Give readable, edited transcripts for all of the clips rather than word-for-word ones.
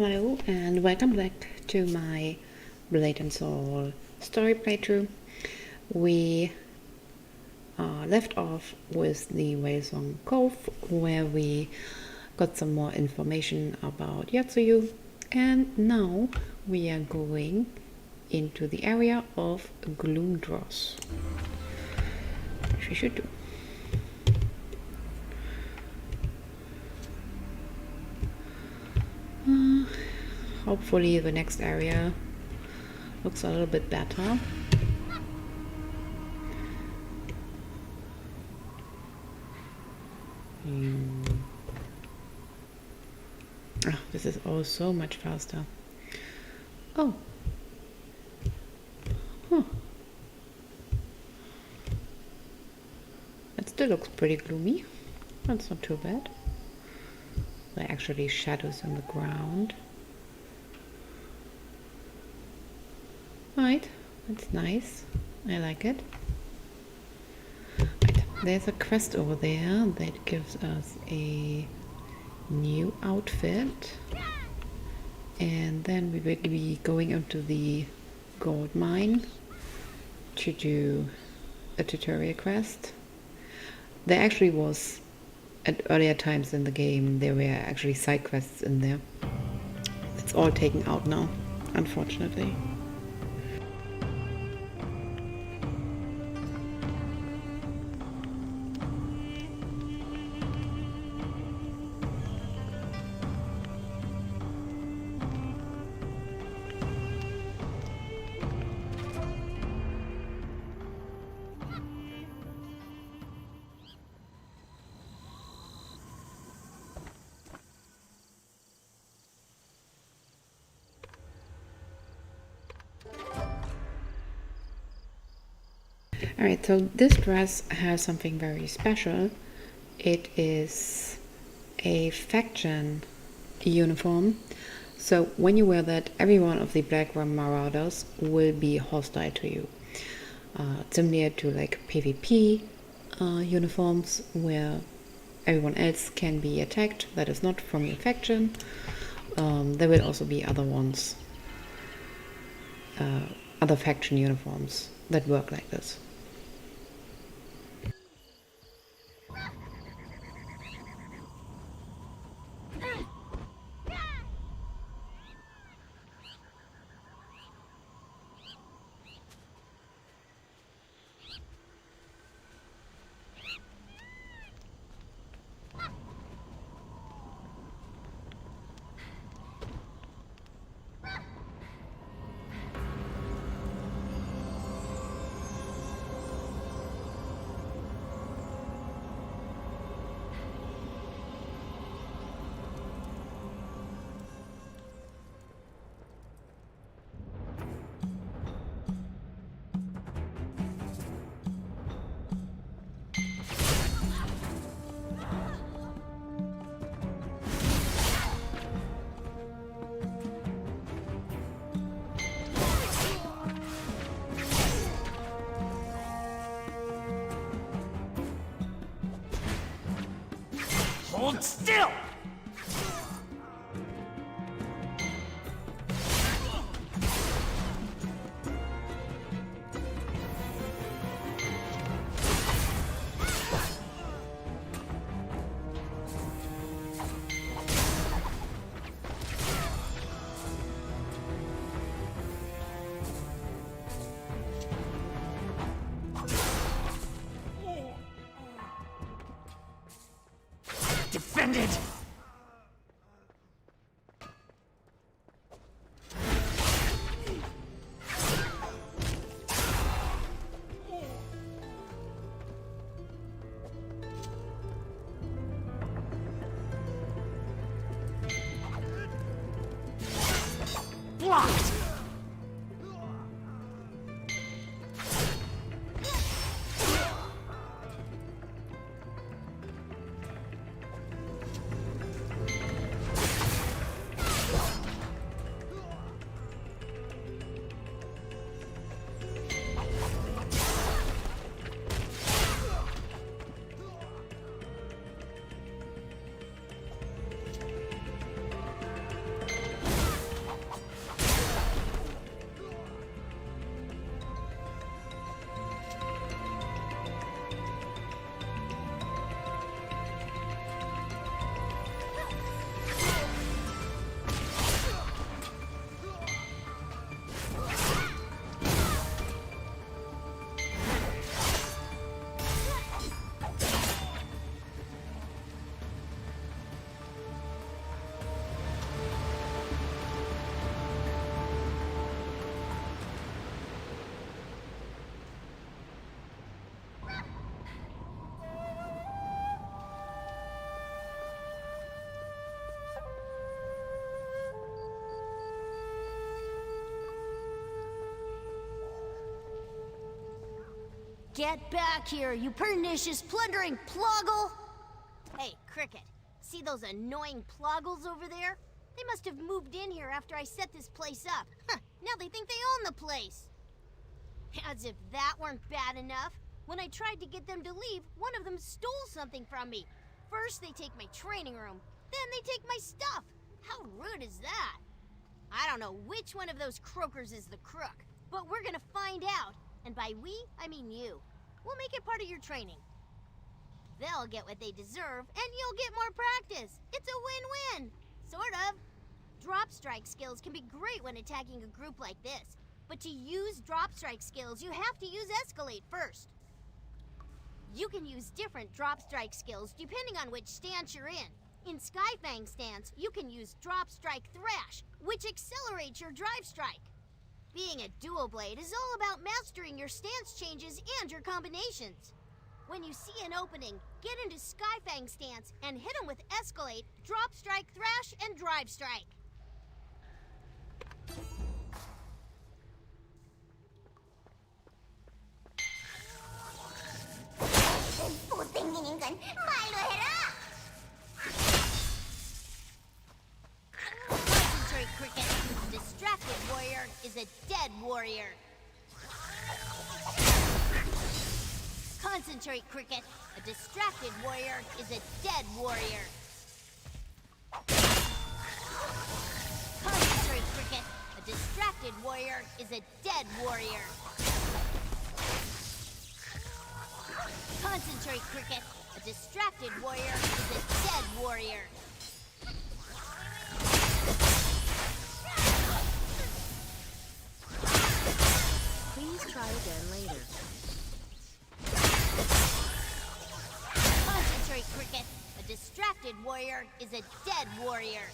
Hello and welcome back to my Blade and Soul story playthrough. We left off with the Whalesong Cove, where we got some more information about Yatsuyu, and now we are going into the area of Gloomdross, which we should do. Hopefully the next area looks a little bit better. Oh, this is all so much faster. Oh. Huh. It still looks pretty gloomy. That's not too bad. There are actually shadows on the ground. Right, that's nice. I like it. Right, there's a quest over there that gives us a new outfit. And then we will be going into the gold mine to do a tutorial quest. There actually was, at earlier times in the game, there were actually side quests in there. It's all taken out now, unfortunately. Alright, so this dress has something very special. It is a faction uniform. So when you wear that, every one of the Black Rum Marauders will be hostile to you. Similar to like PvP uniforms, where everyone else can be attacked that is not from your faction. There will also be other ones, other faction uniforms that work like this. Hold still! Defend it! Blocked! Get back here, you pernicious plundering ploggle! Hey, Cricket, see those annoying ploggles over there? They must have moved in here after I set this place up. Huh, now they think they own the place. As if that weren't bad enough, when I tried to get them to leave, one of them stole something from me. First they take my training room, then they take my stuff. How rude is that? I don't know which one of those croakers is the crook, but we're gonna find out. And by we, I mean you. We'll make it part of your training. They'll get what they deserve, and you'll get more practice. It's a win-win. Sort of. Drop strike skills can be great when attacking a group like this. But to use drop strike skills, you have to use escalate first. You can use different drop strike skills depending on which stance you're in. In Skyfang stance, you can use drop strike thrash, which accelerates your drive strike. Being a dual blade is all about mastering your stance changes and your combinations. When you see an opening, get into Skyfang stance and hit them with escalate, drop strike thrash, and drive strike. Concentrate, Cricket. A distracted warrior is a dead warrior. Concentrate, Cricket. A distracted warrior is a dead warrior. Concentrate, Cricket. A distracted warrior is a dead warrior. Concentrate, Cricket. A distracted warrior is a dead warrior. Please try again later. Concentrate, Cricket. A distracted warrior is a dead warrior.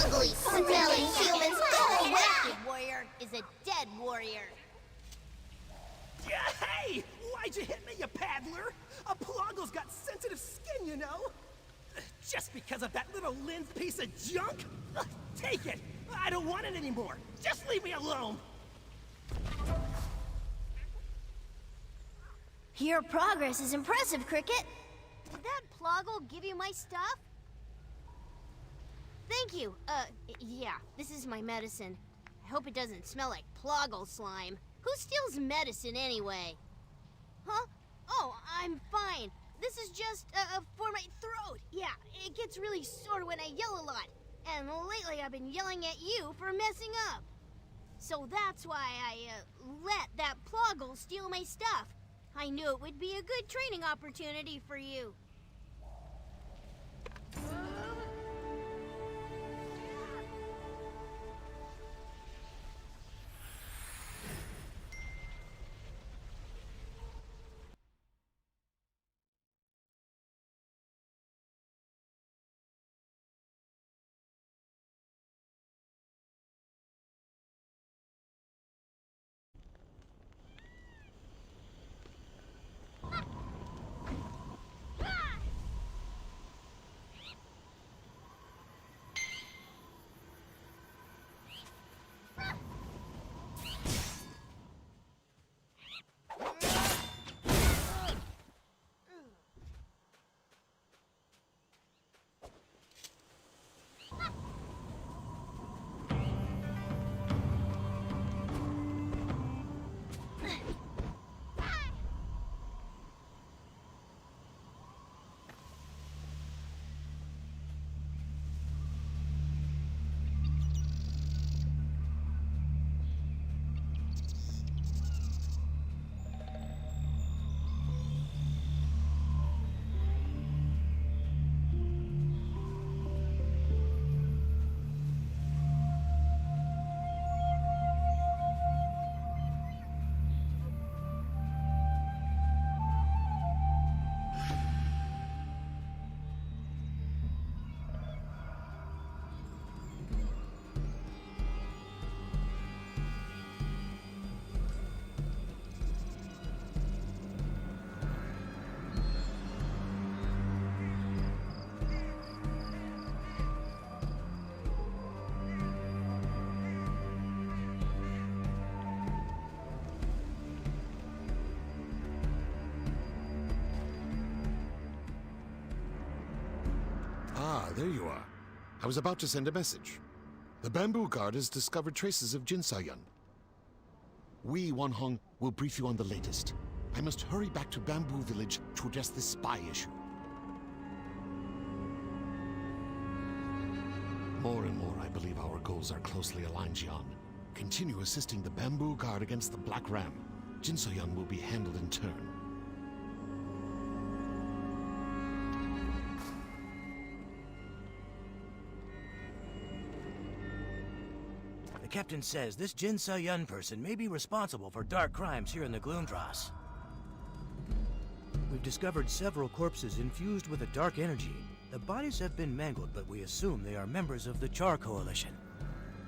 Ugly, smelly humans, go away! Distracted warrior is a dead warrior. Yeah, hey! Why'd you hit me, you paddler? A Ploggo's got sensitive skin, you know? Just because of that little Lynn's piece of junk? Take it! I don't want it anymore! Just leave me alone! Your progress is impressive, Cricket. Did that Ploggle give you my stuff? Thank you. Yeah, this is my medicine. I hope it doesn't smell like Ploggle slime. Who steals medicine anyway? Huh? Oh, I'm fine. This is just, for my throat. Yeah, it gets really sore when I yell a lot. And lately I've been yelling at you for messing up. So that's why I, let that Ploggle steal my stuff. I knew it would be a good training opportunity for you. there you are. I was about to send a message. The Bamboo Guard has discovered traces of Jinsayan. We, Wanhong, will brief you on the latest. I must hurry back to Bamboo Village to address this spy issue. More and more, I believe our goals are closely aligned, Jian. Continue assisting the Bamboo Guard against the Black Ram. Jinsoyan will be handled in turn. The captain says this Jin Se-yun person may be responsible for dark crimes here in the Gloomdross. We've discovered several corpses infused with a dark energy. The bodies have been mangled, but we assume they are members of the Char Coalition.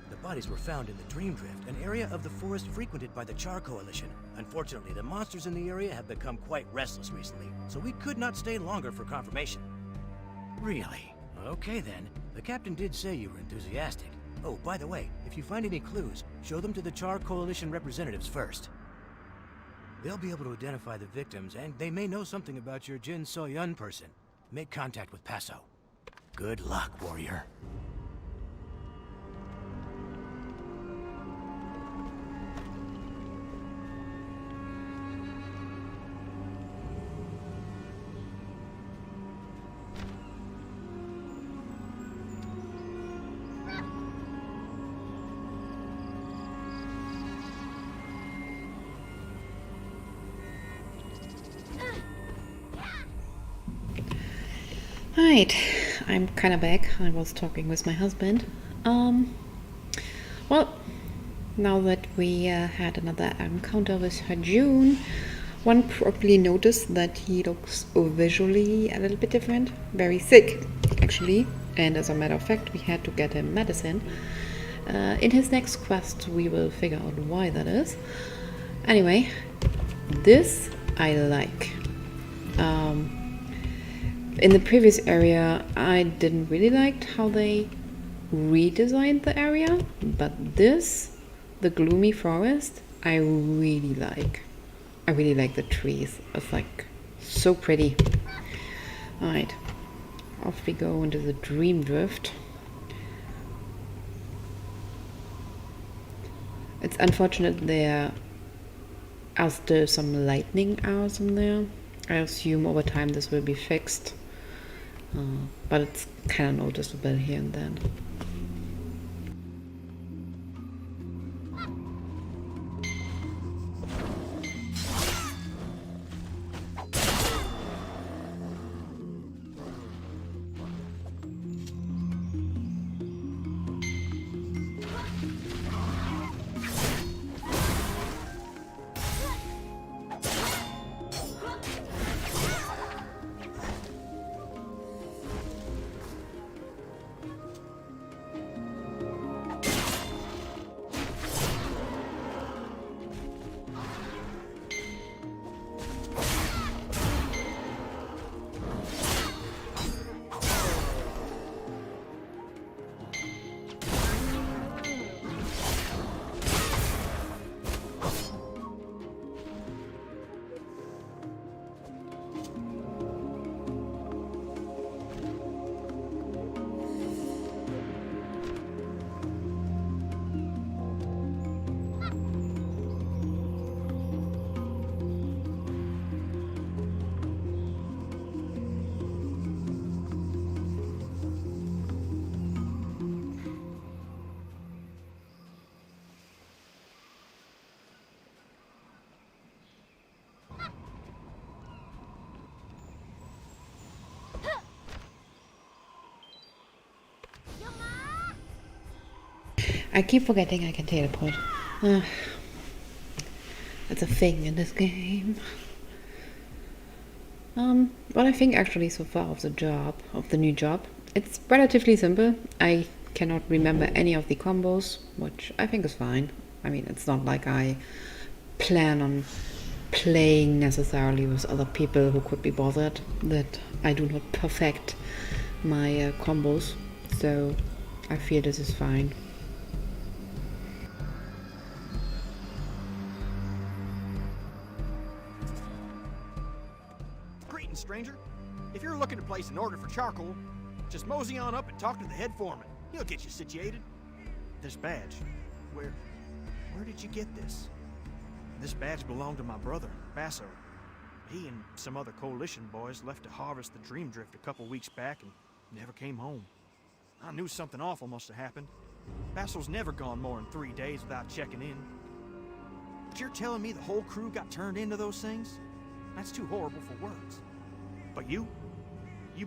The bodies were found in the Dream Drift, an area of the forest frequented by the Char Coalition. Unfortunately, the monsters in the area have become quite restless recently, so we could not stay longer for confirmation. Really? Okay then. The captain did say you were enthusiastic. Oh, by the way, if you find any clues, show them to the Char Coalition representatives first. They'll be able to identify the victims, and they may know something about your Jin So-yun person. Make contact with Paso. Good luck, warrior. Right, I'm kind of back. I was talking with my husband. Well, now that we had another encounter with Hajun, one probably noticed that he looks visually a little bit different. Very sick, actually. And as a matter of fact, we had to get him medicine. In his next quest, we will figure out why that is. Anyway, this I like. In the previous area, I didn't really like how they redesigned the area, but this, the gloomy forest, I really like. I really like the trees. It's like so pretty. Alright, off we go into the Dream Drift. It's unfortunate there are still some lightning hours in there. I assume over time this will be fixed. But it's kind of noticeable here and then. I keep forgetting I can teleport. That's a thing in this game. What I think actually so far of the new job, it's relatively simple. I cannot remember any of the combos, which I think is fine. I mean, it's not like I plan on playing necessarily with other people who could be bothered that I do not perfect my combos, so I feel this is fine. Greetings, stranger. If you're looking to place an order for charcoal, Just mosey on up and talk to the head foreman. He'll get you situated. This badge, where did you get this? This badge belonged to my brother, Basso. He and some other coalition boys left to harvest the Dream Drift a couple weeks back and never came home. I knew something awful must have happened. Basso's never gone more than 3 days without checking in. But you're telling me the whole crew got turned into those things? That's too horrible for words. But you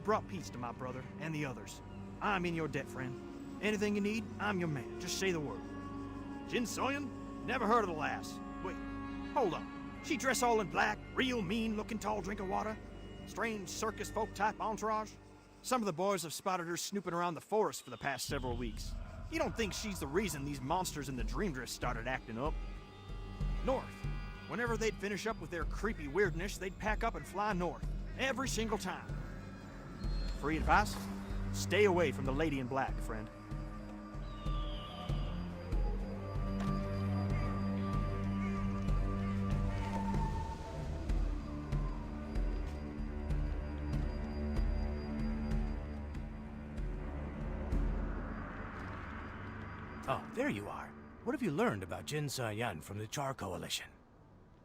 brought peace to my brother and the others. I'm in your debt, friend. Anything you need, I'm your man. Just say the word. Jin Soyan? Never heard of the lass. Wait, hold on. She dress all in black, real mean-looking tall drink of water? Strange circus folk type entourage? Some of the boys have spotted her snooping around the forest for the past several weeks. You don't think she's the reason these monsters in the Dream Drift started acting up? North. Whenever they'd finish up with their creepy weirdness, they'd pack up and fly north. Every single time. Free advice? Stay away from the lady in black, friend. Oh, there you are. What have you learned about Jin Sa-Yan from the Char Coalition?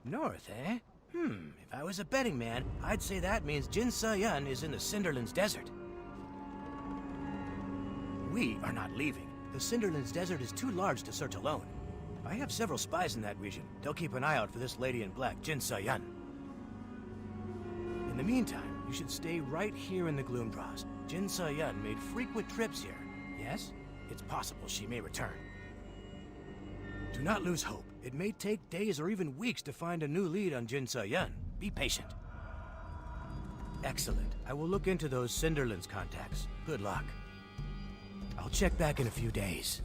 North, eh? If I was a betting man, I'd say that means Jin Sa-Yan is in the Cinderlands Desert. We are not leaving. The Cinderlands Desert is too large to search alone. I have several spies in that region. They'll keep an eye out for this lady in black, Jin Sa-Yan. In the meantime, you should stay right here in the Gloomdross. Jin Sa-Yan made frequent trips here. Yes? It's possible she may return. Do not lose hope. It may take days or even weeks to find a new lead on Jin Sa-Yan. Be patient. Excellent. I will look into those Cinderlands contacts. Good luck. I'll check back in a few days.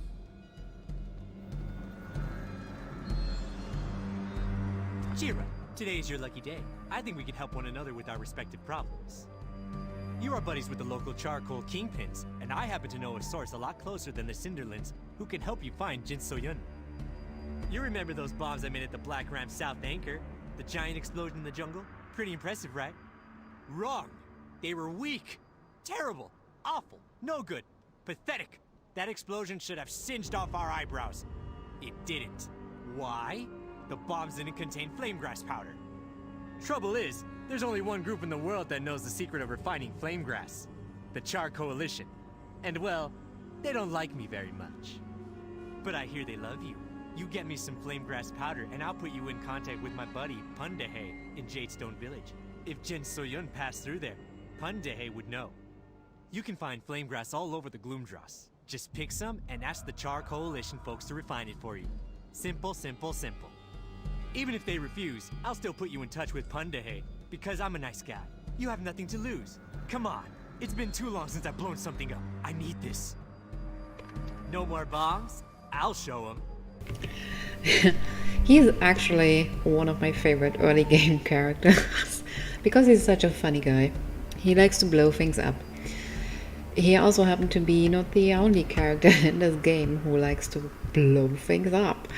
Jira, today is your lucky day. I think we can help one another with our respective problems. You are buddies with the local charcoal kingpins, and I happen to know a source a lot closer than the Cinderlands who can help you find Jin So-yun. You remember those bombs I made at the Black Ram South Anchor? The giant explosion in the jungle? Pretty impressive, right? Wrong! They were weak! Terrible! Awful! No good! Pathetic! That explosion should have singed off our eyebrows. It didn't. Why? The bombs didn't contain flamegrass powder. Trouble is, there's only one group in the world that knows the secret of refining flamegrass. The Char Coalition. And well, they don't like me very much. But I hear they love you. You get me some flamegrass powder and I'll put you in contact with my buddy, Pundahe, in Jadestone Village. If Jin So-yun passed through there, Pundahe would know. You can find flamegrass all over the Gloomdross. Just pick some and ask the Char Coalition folks to refine it for you. Simple, simple, simple. Even if they refuse, I'll still put you in touch with Pundahe, because I'm a nice guy. You have nothing to lose. Come on, it's been too long since I've blown something up. I need this. No more bombs? I'll show them. He's actually one of my favorite early game characters because he's such a funny guy. He likes to blow things up. He also happened to be not the only character in this game who likes to blow things up.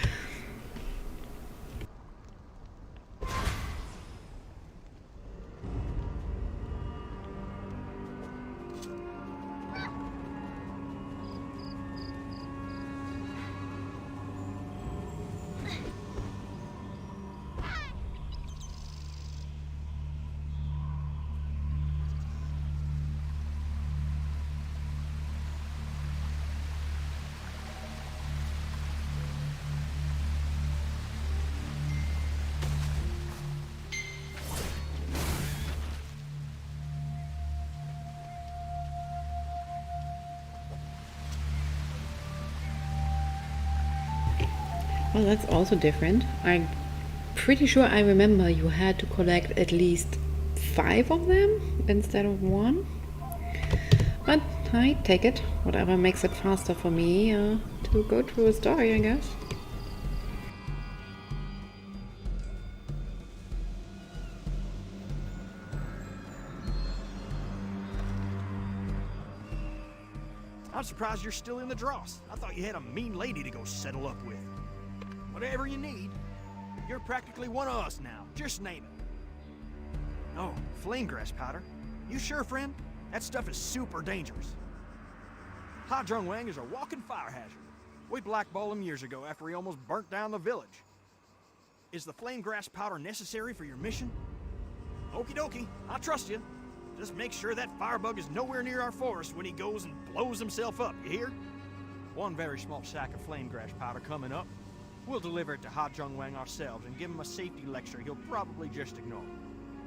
Well, that's also different. I'm pretty sure I remember you had to collect at least 5 of them instead of 1. But I take it. Whatever makes it faster for me to go through a story, I guess. I'm surprised you're still in the dross. I thought you had a mean lady to go settle up with. Whatever you need. You're practically one of us now. Just name it. Oh, flamegrass powder. You sure, friend? That stuff is super dangerous. Ha Jung Wang is a walking fire hazard. We blackballed him years ago after he almost burnt down the village. Is the flame grass powder necessary for your mission? Okie dokie, I trust you. Just make sure that firebug is nowhere near our forest when he goes and blows himself up, you hear? One very small sack of flame grass powder coming up. We'll deliver it to Ha Jung Wang ourselves and give him a safety lecture he'll probably just ignore.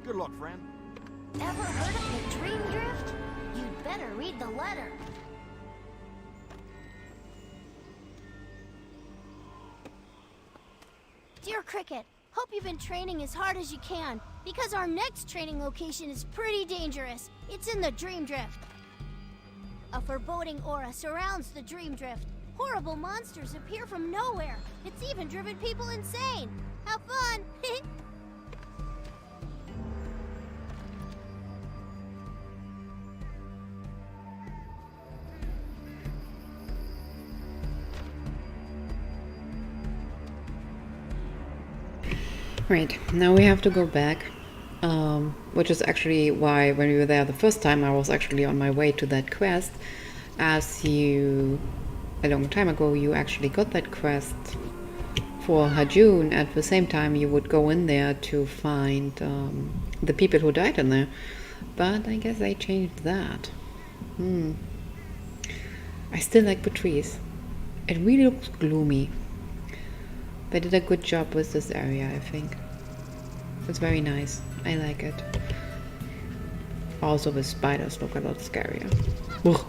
Good luck, friend. Ever heard of the dream drift? You'd better read the letter. Dear Cricket, hope you've been training as hard as you can, because our next training location is pretty dangerous. It's in the Dream Drift. A foreboding aura surrounds the Dream Drift. Horrible monsters appear from nowhere. It's even driven people insane. Have fun! Right, now we have to go back, which is actually why when we were there the first time I was actually on my way to that quest. As you, a long time ago, you actually got that quest for Hajun. At the same time you would go in there to find the people who died in there. But I guess they changed that. I still like the trees. It really looks gloomy. They did a good job with this area, I think. It's very nice. I like it. Also, the spiders look a lot scarier. Ugh.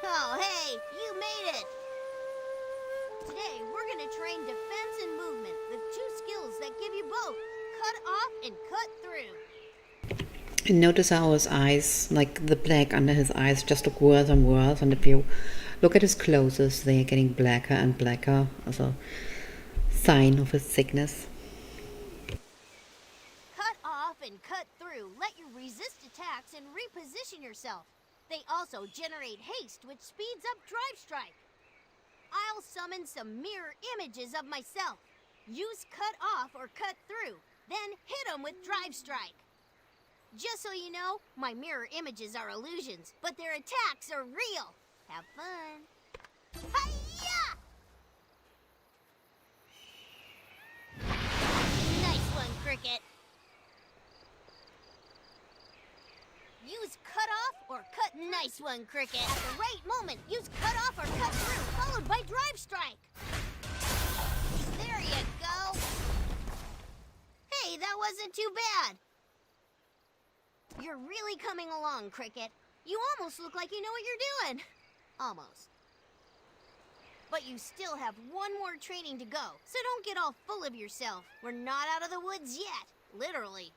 Oh, hey, you made it! Today, we're gonna train defense and movement with two skills that give you both. Cut off and cut through. And notice how his eyes, like the black under his eyes, just look worse and worse. And if you look at his clothes, they are getting blacker and blacker as a sign of his sickness. Cut off and cut through let you resist attacks and reposition yourself. They also generate haste, which speeds up Drive Strike. I'll summon some mirror images of myself. Use cut off or cut through, then hit them with Drive Strike. Just so you know, my mirror images are illusions, but their attacks are real. Have fun. Hi-ya! Nice one, Cricket. Use cut off or cut. Nice one, Cricket. At the right moment, use cut off or cut through, followed by Drive Strike. There you go. Hey, that wasn't too bad. You're really coming along, Cricket. You almost look like you know what you're doing. Almost. But you still have one more training to go, so don't get all full of yourself. We're not out of the woods yet, literally.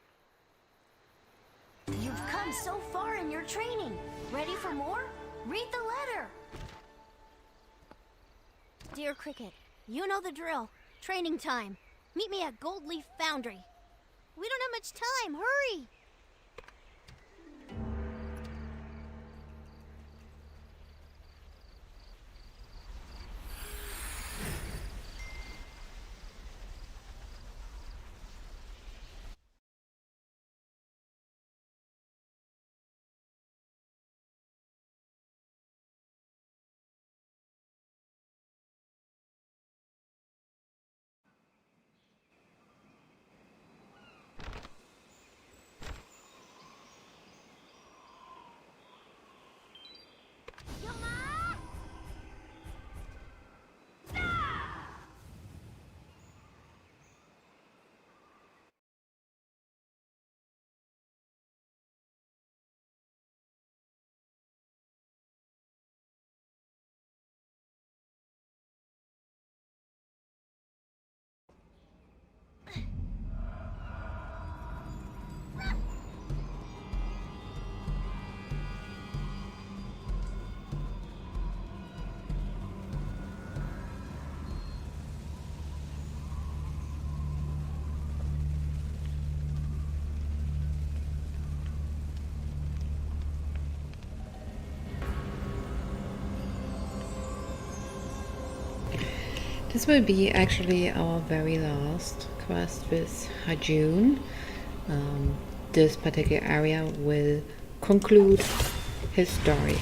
You've come so far in your training. Ready for more? Read the letter. Dear Cricket, you know the drill. Training time. Meet me at Gold Leaf Foundry. We don't have much time. Hurry! This will be actually our very last quest with Hajun. This particular area will conclude his story.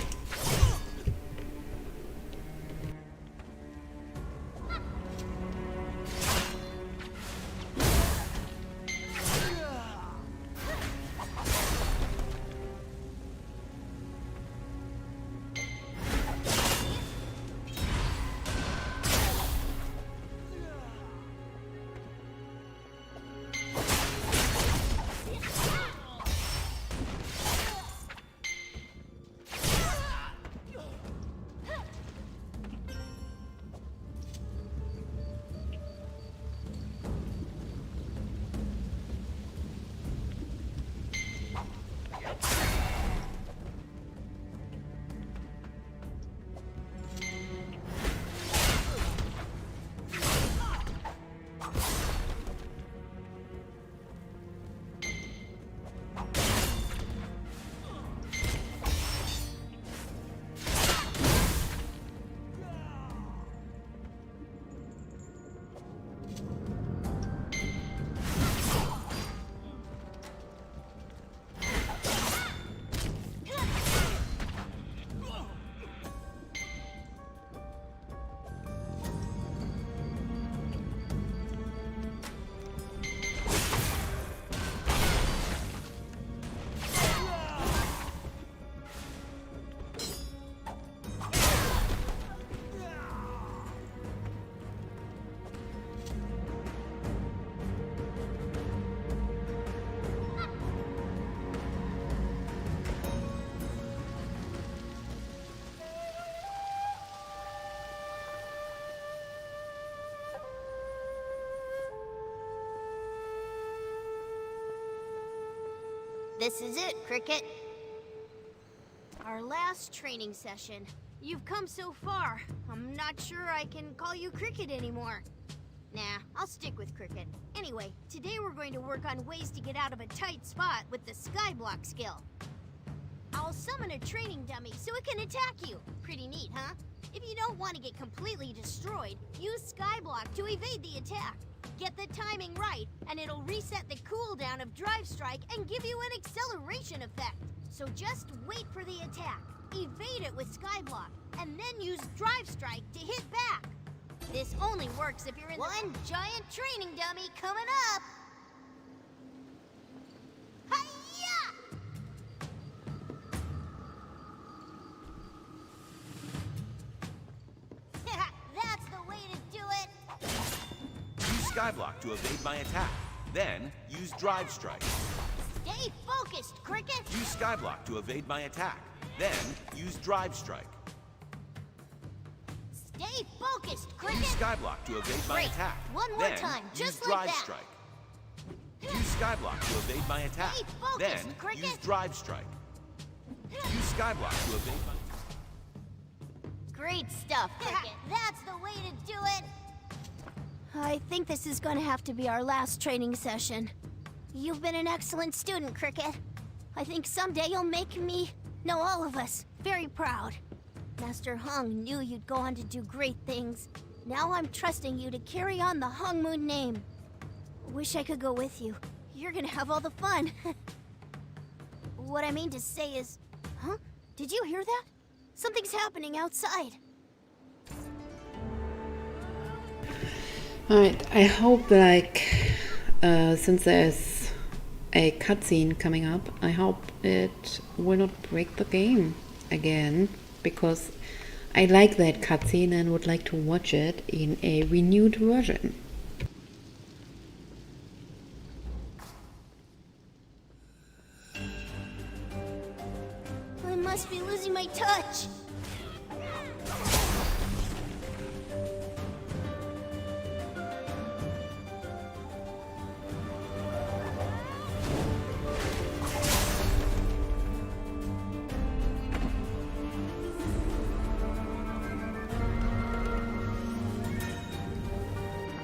This is it, Cricket. Our last training session. You've come so far. I'm not sure I can call you Cricket anymore. Nah, I'll stick with Cricket. Anyway, today we're going to work on ways to get out of a tight spot with the Skyblock skill. I'll summon a training dummy so it can attack you. Pretty neat, huh? If you don't want to get completely destroyed, use Skyblock to evade the attack. Get the timing right, and it'll reset the cooldown of Drive Strike and give you an acceleration effect. So just wait for the attack, evade it with Skyblock, and then use Drive Strike to hit back. This only works if you're in one giant training dummy coming up. Hi-ya! That's the way to do it. Use Skyblock to evade my attack. Then, use Drive Strike. Stay focused, Cricket! Use Skyblock to evade my attack. Then, use Drive Strike. Stay focused, Cricket! Use Skyblock to evade my Great. attack. One more then, time, just use like Drive that. Strike. Use Skyblock to evade my attack. Stay focused, then, Cricket. use Drive Strike. Use Skyblock to evade my... Great stuff, Cricket. That's the way to do it. I think this is going to have to be our last training session. You've been an excellent student, Cricket. I think someday you'll make me, no, all of us, very proud. Master Hung knew you'd go on to do great things. Now I'm trusting you to carry on the Hung Moon name. Wish I could go with you. You're gonna have all the fun. What I mean to say is... Huh? Did you hear that? Something's happening outside. Alright, I hope since there's a cutscene coming up, I hope it will not break the game again, because I like that cutscene and would like to watch it in a renewed version. I must be losing my touch.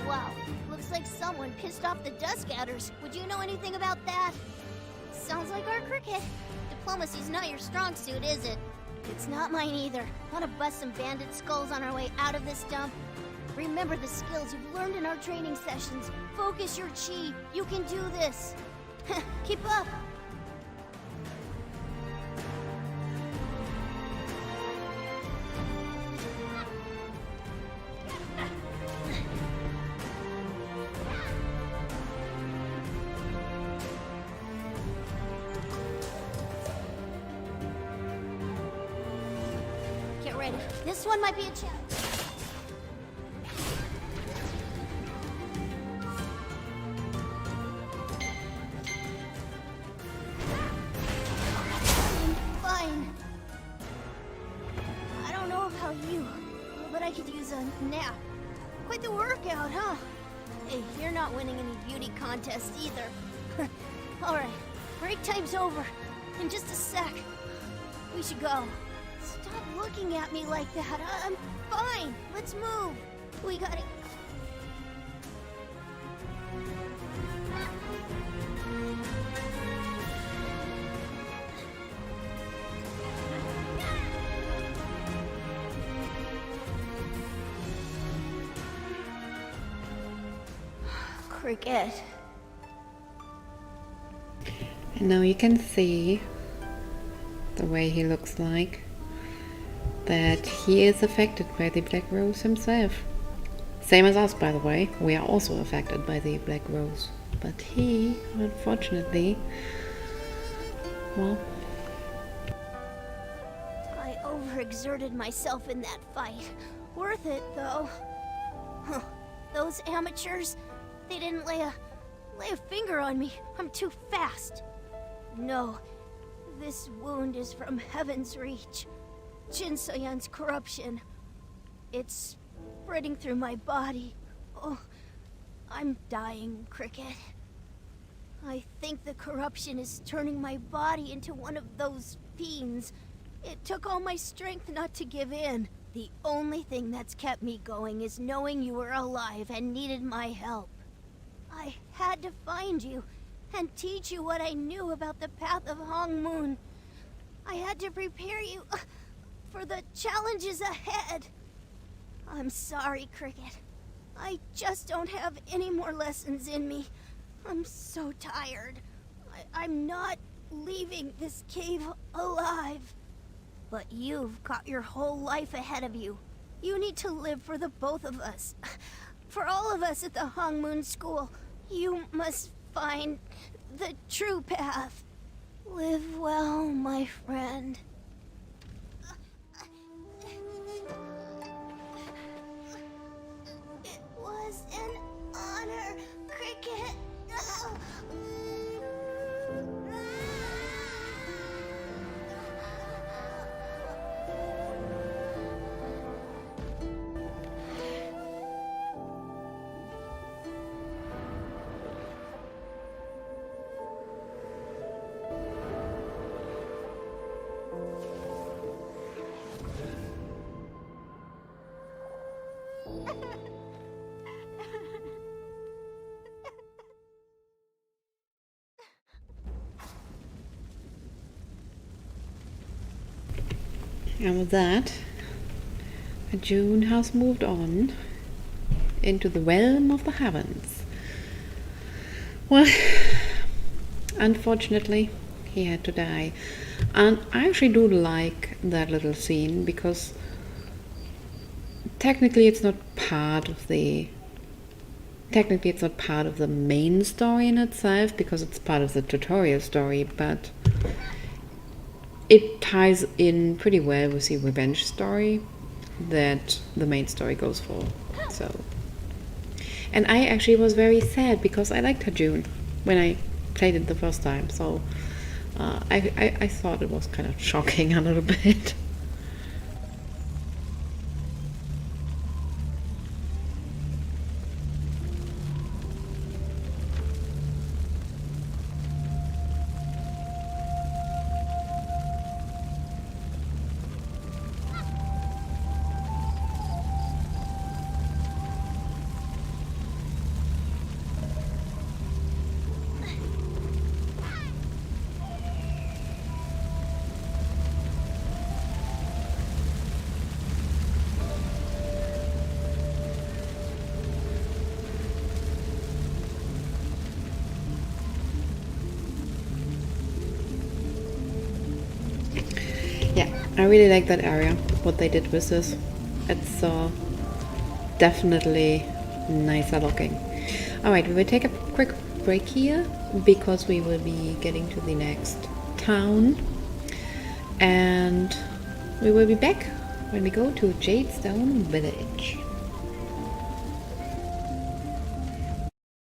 Wow, looks like someone pissed off the Dust Gathers. Would you know anything about that? Sounds like our Cricket. Diplomacy's not your strong suit, is it? It's not mine either. Want to bust some bandit skulls on our way out of this dump? Remember the skills you've learned in our training sessions. Focus your chi. You can do this. Keep up. Get ready. This one might be a challenge. Fine. I don't know about you, but I could use a nap. Quite the workout, huh? Hey, you're not winning any beauty contests either. Alright, break time's over. In just a sec. We should go. Stop looking at me like that. I'm fine. Let's move. We gotta... Cricket. And now you can see the way he looks like, that he is affected by the Black Rose himself. Same as us, by the way. We are also affected by the Black Rose. But he, unfortunately, well... I overexerted myself in that fight. Worth it, though. Huh. Those amateurs, they didn't lay a finger on me. I'm too fast. No, this wound is from Heaven's Reach. Jin So-yun's corruption. It's spreading through my body. Oh, I'm dying, Cricket. I think the corruption is turning my body into one of those fiends. It took all my strength not to give in. The only thing that's kept me going is knowing you were alive and needed my help. I had to find you and teach you what I knew about the path of Hong Moon. I had to prepare you for the challenges ahead. I'm sorry, Cricket. I just don't have any more lessons in me. I'm so tired. I'm not leaving this cave alive. But you've got your whole life ahead of you. You need to live for the both of us. For all of us at the Hong Moon School. You must find the true path. Live well, my friend. It was an honor, Cricket. And with that, June has moved on into the realm of the heavens. Well, unfortunately, he had to die. And I actually do like that little scene because technically it's not part of the main story in itself because it's part of the tutorial story, but it ties in pretty well with the revenge story that the main story goes for. So, and I actually was very sad because I liked June when I played it the first time, so I thought it was kind of shocking a little bit. Yeah, I really like that area, what they did with this. It's definitely nicer looking. Alright, we will take a quick break here because we will be getting to the next town. And we will be back when we go to Jadestone Village.